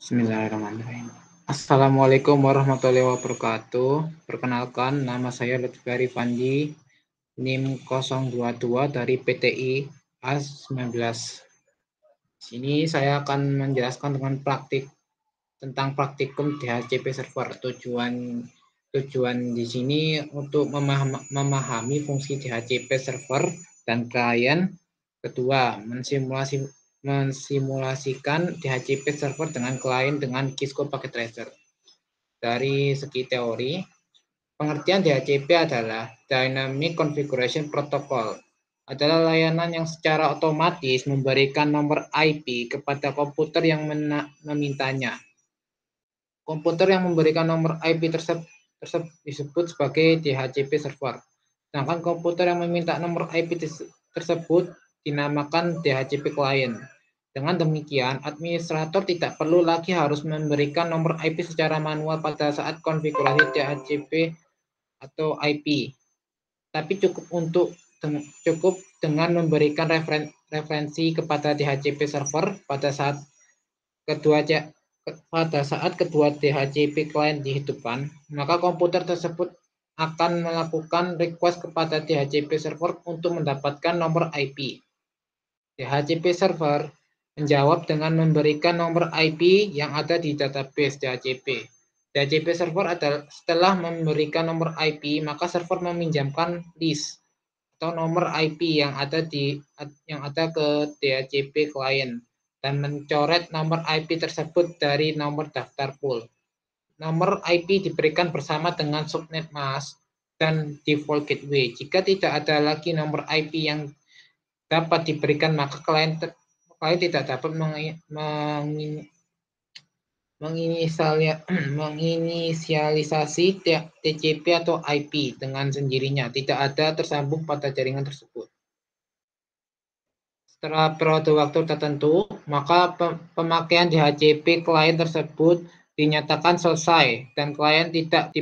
Bismillahirrahmanirrahim. Assalamualaikum warahmatullahi wabarakatuh. Perkenalkan, nama saya Lutfi Arifandi, NIM 022 dari PTI A19. Sini saya akan menjelaskan tentang praktikum DHCP server. Tujuan di sini untuk memahami fungsi DHCP server dan klien. Kedua, mensimulasikan DHCP server dengan klien dengan Cisco Packet Tracer. Dari segi teori, pengertian DHCP adalah Dynamic Configuration Protocol, adalah layanan yang secara otomatis memberikan nomor IP kepada komputer yang memintanya. Komputer yang memberikan nomor IP tersebut disebut sebagai DHCP server. Sedangkan komputer yang meminta nomor IP tersebut dinamakan DHCP client. Dengan demikian, administrator tidak perlu lagi harus memberikan nomor IP secara manual pada saat konfigurasi DHCP atau IP. Tapi cukup dengan memberikan referensi kepada DHCP server pada saat kedua DHCP client dihidupkan, maka komputer tersebut akan melakukan request kepada DHCP server untuk mendapatkan nomor IP. DHCP server menjawab dengan memberikan nomor IP yang ada di database DHCP. DHCP server adalah setelah memberikan nomor IP, maka server meminjamkan list atau nomor IP yang ada ke DHCP client dan mencoret nomor IP tersebut dari nomor daftar pool. Nomor IP diberikan bersama dengan subnet mask dan default gateway. Jika tidak ada lagi nomor IP yang dapat diberikan, maka klien tidak dapat menginisialisasi TCP atau IP dengan sendirinya, tidak ada tersambung pada jaringan tersebut. Setelah periode waktu tertentu, maka pemakaian DHCP klien tersebut dinyatakan selesai dan klien tidak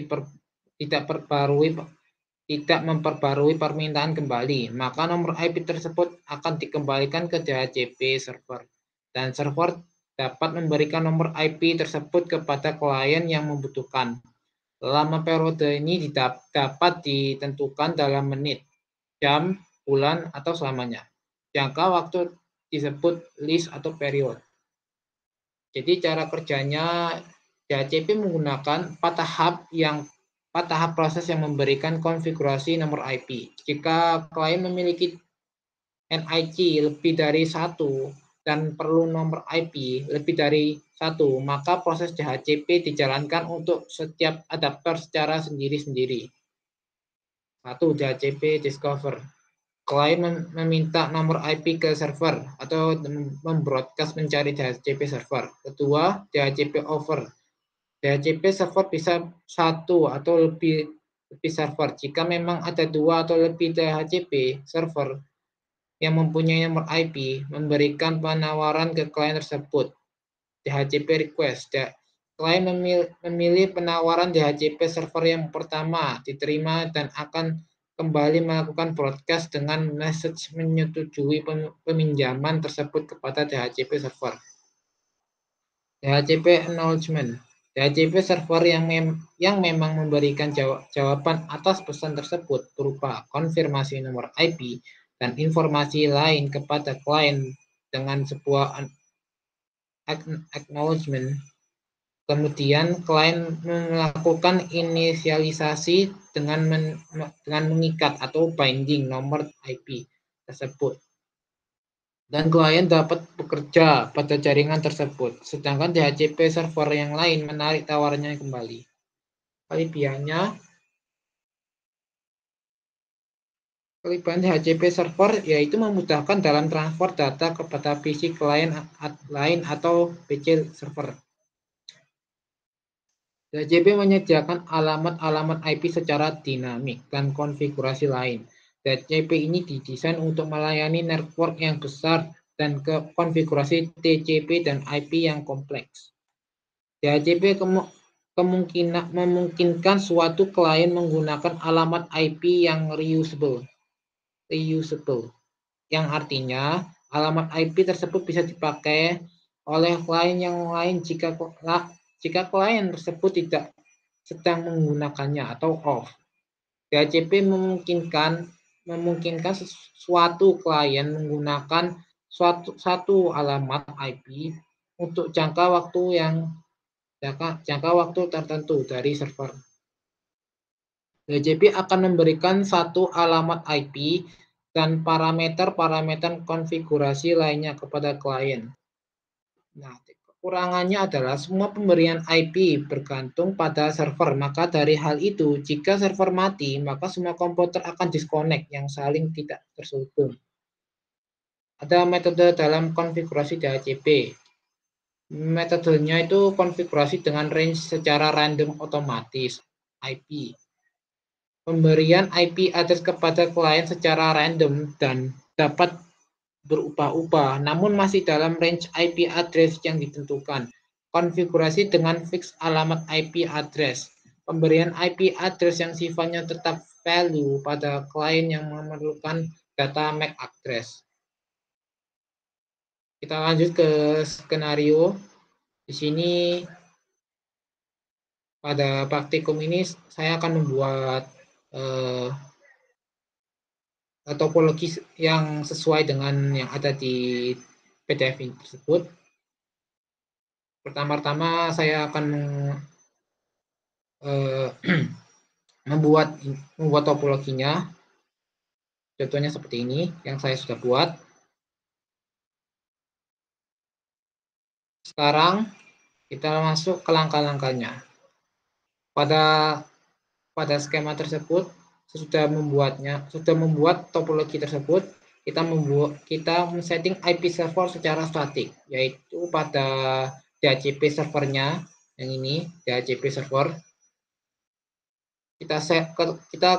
memperbarui permintaan kembali, maka nomor IP tersebut akan dikembalikan ke DHCP server dan server dapat memberikan nomor IP tersebut kepada klien yang membutuhkan. Lama periode ini dapat ditentukan dalam menit, jam, bulan, atau selamanya. Jangka waktu disebut list atau period. Jadi cara kerjanya DHCP menggunakan 4 tahap proses yang memberikan konfigurasi nomor IP. Jika klien memiliki NIC lebih dari 1 dan perlu nomor IP lebih dari 1, maka proses DHCP dijalankan untuk setiap adapter secara sendiri-sendiri. 1. DHCP discover. Klien meminta nomor IP ke server atau membroadcast mencari DHCP server. Kedua, DHCP over. DHCP server bisa 1 atau lebih server. Jika memang ada 2 atau lebih DHCP server yang mempunyai nomor IP, memberikan penawaran ke klien tersebut. DHCP request. Klien memilih penawaran DHCP server yang pertama, diterima dan akan kembali melakukan broadcast dengan message menyetujui peminjaman tersebut kepada DHCP server. DHCP acknowledgement. DHCP server yang memang memberikan jawaban atas pesan tersebut berupa konfirmasi nomor IP dan informasi lain kepada klien dengan sebuah acknowledgement. Kemudian klien melakukan inisialisasi dengan mengikat atau binding nomor IP tersebut. Dan klien dapat bekerja pada jaringan tersebut, sedangkan DHCP server yang lain menarik tawarannya kembali. Kelebihan DHCP server yaitu memudahkan dalam transfer data kepada PC klien lain atau PC server. DHCP menyediakan alamat-alamat IP secara dinamik dan konfigurasi lain. DHCP ini didesain untuk melayani network yang besar dan konfigurasi TCP dan IP yang kompleks. DHCP memungkinkan suatu klien menggunakan alamat IP yang reusable, yang artinya alamat IP tersebut bisa dipakai oleh klien yang lain jika klien tersebut tidak sedang menggunakannya atau off. DHCP memungkinkan suatu klien menggunakan satu alamat IP untuk jangka waktu tertentu dari server. DHCP akan memberikan satu alamat IP dan parameter-parameter konfigurasi lainnya kepada klien. Nah, kekurangannya adalah semua pemberian IP bergantung pada server. Maka dari hal itu, jika server mati, maka semua komputer akan disconnect yang saling tidak tersambung. Ada metode dalam konfigurasi DHCP. Metodenya itu konfigurasi dengan range secara random otomatis, IP. Pemberian IP address kepada klien secara random dan dapat berubah-ubah, namun masih dalam range IP address yang ditentukan. Konfigurasi dengan fix alamat IP address. Pemberian IP address yang sifatnya tetap value pada klien yang memerlukan data MAC address. Kita lanjut ke skenario. Di sini pada praktikum ini saya akan membuat topologi yang sesuai dengan yang ada di PDF ini tersebut. Pertama-tama saya akan membuat topologinya. Contohnya seperti ini yang saya sudah buat. Sekarang kita masuk ke langkah-langkahnya. Pada skema tersebut sudah membuat topologi tersebut, kita men-setting IP server secara statik, yaitu pada DHCP servernya yang ini, DHCP server. Kita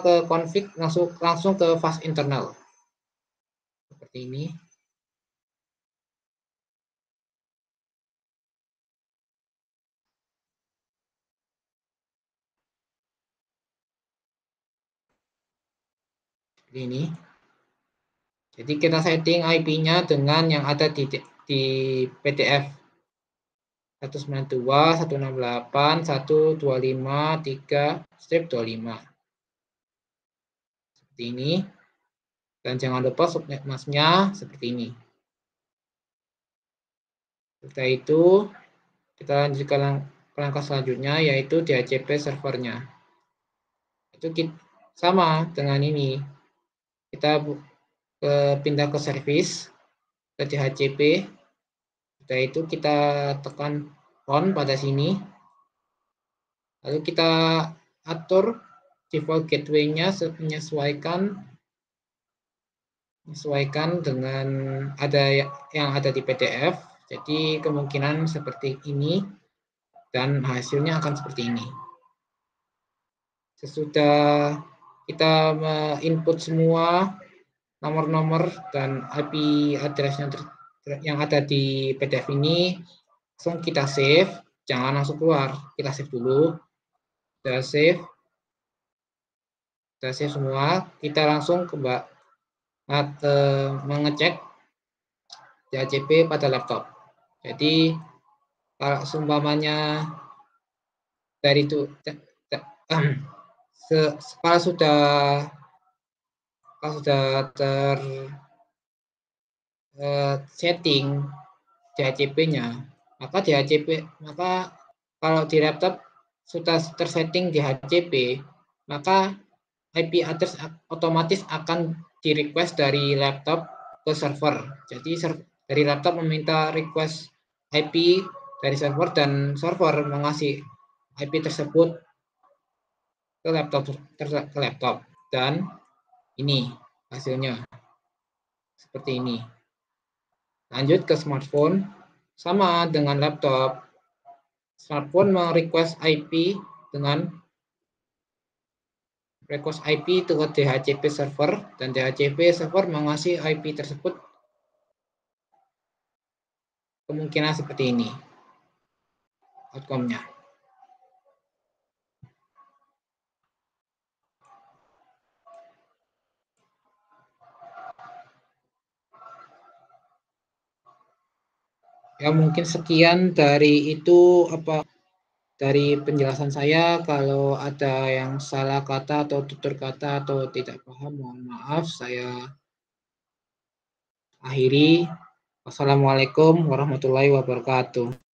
ke config langsung ke fast internal. Seperti ini. Ini. Jadi kita setting IP-nya dengan yang ada di PDF 192.168.125.3/25. Seperti ini. Dan jangan lupa subnet masknya seperti ini. Setelah itu, kita lanjut ke langkah selanjutnya, yaitu DHCP servernya. Itu sama dengan ini. Kita pindah ke service, ke DHCP. Setelah itu kita tekan on pada sini. Lalu kita atur default gateway-nya menyesuaikan dengan yang ada di PDF. Jadi kemungkinan seperti ini dan hasilnya akan seperti ini. Sesudah kita input semua nomor-nomor dan IP address yang ada di PDF ini, langsung kita save, jangan langsung keluar, kita save dulu. Sudah save semua, kita langsung mengecek DHCP pada laptop. Jadi kalau seumpamanya dari itu kalau sudah setting DHCP-nya, maka kalau di laptop sudah tersetting DHCP, maka IP address otomatis akan di request dari laptop ke server. Jadi dari laptop meminta request IP dari server dan server mengasih IP tersebut ke laptop dan ini hasilnya seperti ini. Lanjut ke smartphone, sama dengan laptop. Smartphone merequest IP dengan request IP ke DHCP server dan DHCP server mengasih IP tersebut kemungkinan seperti ini outcome-nya. Ya mungkin sekian dari itu dari penjelasan saya. Kalau ada yang salah kata atau tutur kata atau tidak paham, mohon maaf. Saya akhiri. Wassalamualaikum warahmatullahi wabarakatuh.